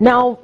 Now,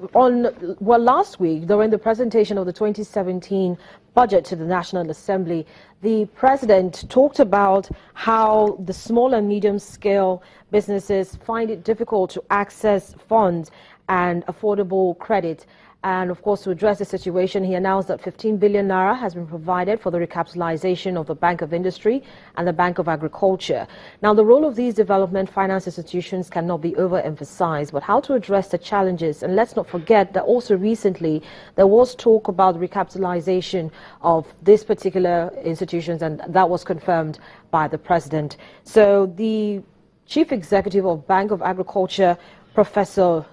last week, during the presentation of the 2017 budget to the National Assembly, the president talked about how the small and medium-scale businesses find it difficult to access funds and affordable credit. And of course, to address the situation, he announced that 15 billion naira has been provided for the recapitalization of the Bank of Industry and the Bank of Agriculture. Now, the role of these development finance institutions cannot be overemphasized, but how to address the challenges. And let's not forget that also recently there was talk about the recapitalization of these particular institutions, and that was confirmed by the president. So the Chief Executive of Bank of Agriculture, Professor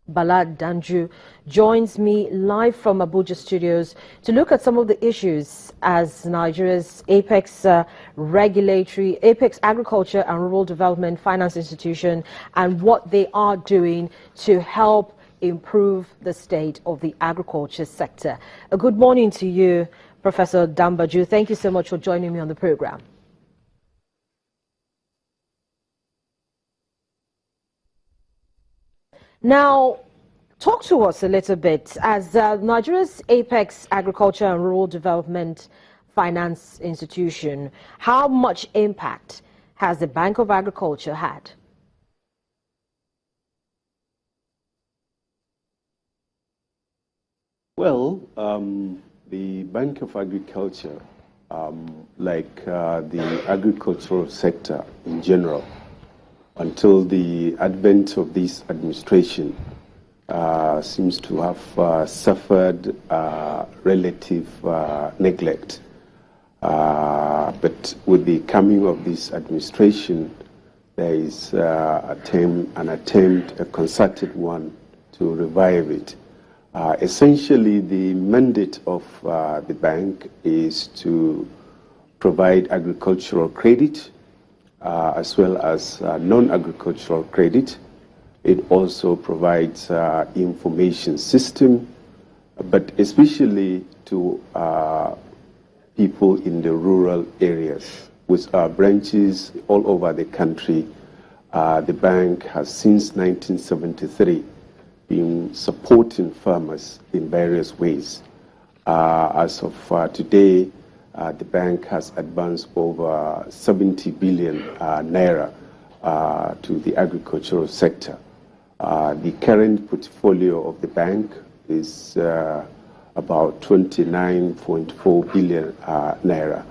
Bala Danju, joins me live from Abuja studios to look at some of the issues as Nigeria's apex agriculture and rural development finance institution, and what they are doing to help improve the state of the agriculture sector. A good morning to you, Professor Dambaju. Thank you so much for joining me on the program. Now, talk to us a little bit as Nigeria's apex agriculture and rural development finance institution. How much impact has the Bank of Agriculture had? Well, the Bank of Agriculture, like the agricultural sector in general, until the advent of this administration, seems to have suffered relative neglect. But with the coming of this administration, there is a concerted one to revive it. Essentially, the mandate of the bank is to provide agricultural credit, as well as non-agricultural credit. It also provides information system, but especially to people in the rural areas with branches all over the country. The bank has since 1973 been supporting farmers in various ways. As of today, the bank has advanced over 70 billion naira to the agricultural sector. The current portfolio of the bank is about 29.4 billion naira.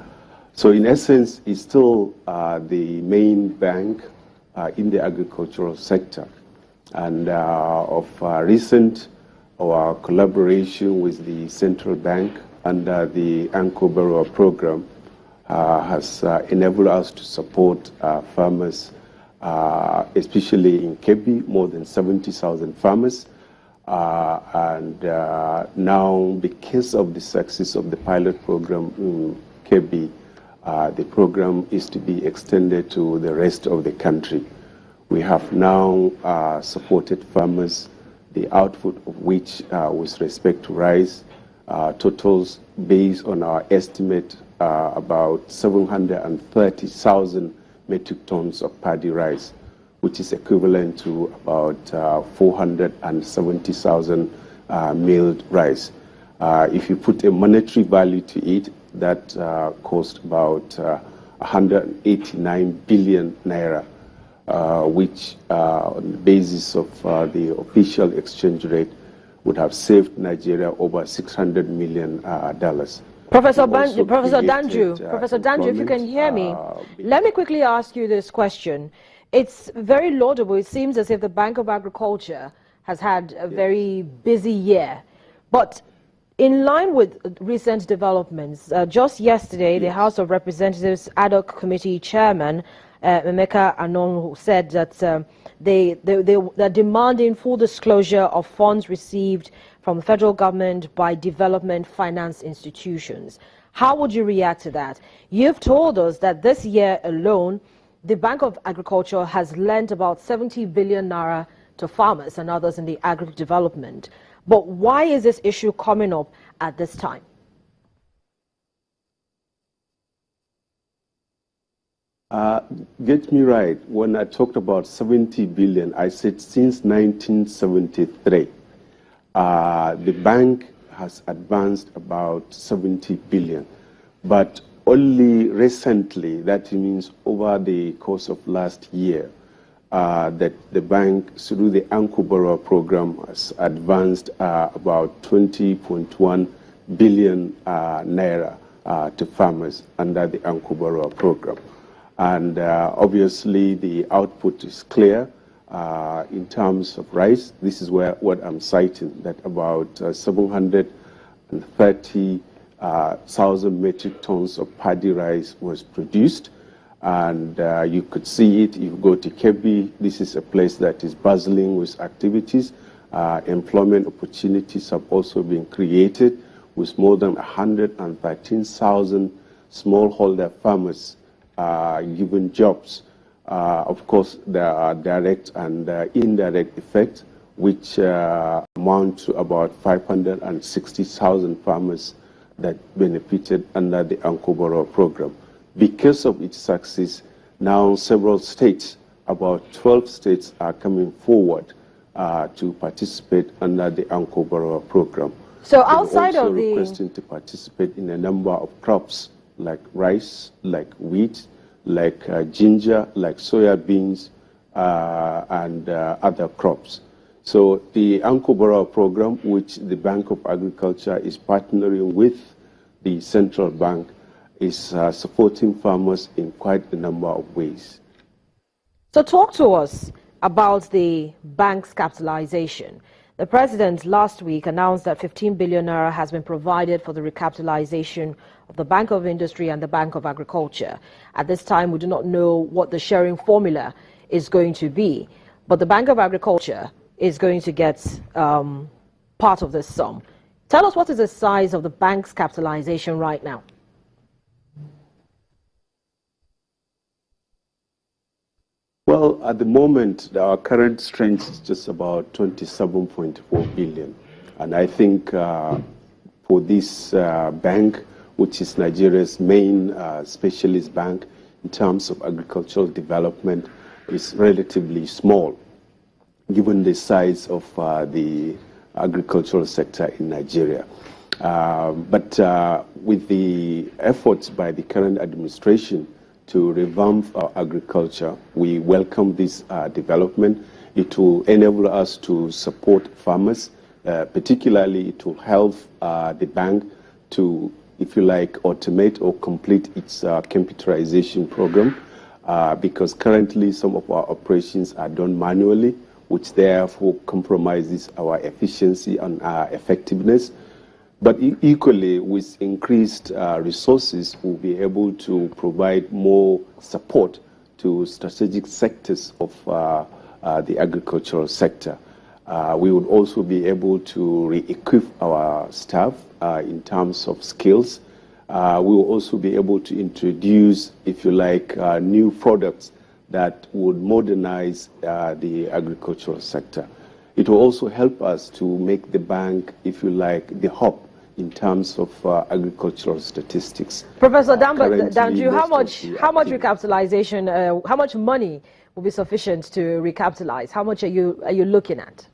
So in essence, it's still the main bank in the agricultural sector. And of recent, our collaboration with the central bank under the Anko Borrower program has enabled us to support farmers, especially in Kebbi, more than 70,000 farmers. And now, because of the success of the pilot program in Kebbi, the program is to be extended to the rest of the country. We have now supported farmers, the output of which, with respect to rice, totals based on our estimate about 730,000 metric tons of paddy rice, which is equivalent to about 470,000 milled rice. If you put a monetary value to it, that cost about 189 billion naira, which on the basis of the official exchange rate would have saved Nigeria over $600 million. Professor Danju, if you can hear me, let me quickly ask you this question. It's very laudable. It seems as if the Bank of Agriculture has had a very busy year. But in line with recent developments, just yesterday, the House of Representatives Ad hoc Committee Chairman, Emeka Anon, said that they're demanding full disclosure of funds received from the federal government by development finance institutions. How would you react to that? You've told us that this year alone, the Bank of Agriculture has lent about 70 billion naira to farmers and others in the agri development. But why is this issue coming up at this time? Get me right. When I talked about 70 billion, I said since 1973, the bank has advanced about 70 billion. But only recently, that means over the course of last year, that the bank, through the Anchor Borrower Program, has advanced about 20.1 billion naira to farmers under the Anchor Borrower Program. And obviously, the output is clear in terms of rice. This is what I'm citing, that about 730,000 metric tons of paddy rice was produced. And you could see it if you go to Kebbi. This is a place that is bustling with activities. Employment opportunities have also been created with more than 113,000 smallholder farmers given jobs. Of course, there are direct and indirect effects, which amount to about 560,000 farmers that benefited under the Anchor Borrower Program. Because of its success, now several states, about 12 states, are coming forward to participate under the Anchor Borrower Program. So outside of the... requesting to participate in a number of crops like rice, like wheat, like ginger, like soya beans, and other crops. So the Anchor Borrower Program, which the Bank of Agriculture is partnering with the central bank, is supporting farmers in quite a number of ways. So talk to us about the bank's capitalization. The president last week announced that 15 billion naira has been provided for the recapitalization of the Bank of Industry and the Bank of Agriculture. At this time, we do not know what the sharing formula is going to be, but the Bank of Agriculture is going to get part of this sum. Tell us, what is the size of the bank's capitalization right now? Well, at the moment, our current strength is just about 27.4 billion. And I think for this bank, which is Nigeria's main specialist bank in terms of agricultural development, is relatively small, given the size of the agricultural sector in Nigeria. But with the efforts by the current administration to revamp our agriculture, we welcome this development. It will enable us to support farmers. Particularly, it will help the bank to, if you like, automate or complete its computerization program, because currently some of our operations are done manually, which therefore compromises our efficiency and our effectiveness. But equally, with increased resources, we'll be able to provide more support to strategic sectors of the agricultural sector. We would also be able to re-equip our staff in terms of skills. We will also be able to introduce, if you like, new products that would modernize the agricultural sector. It will also help us to make the bank, if you like, the hub in terms of agricultural statistics. Professor Danju, how much recapitalization, how much money will be sufficient to recapitalize? How much are you looking at?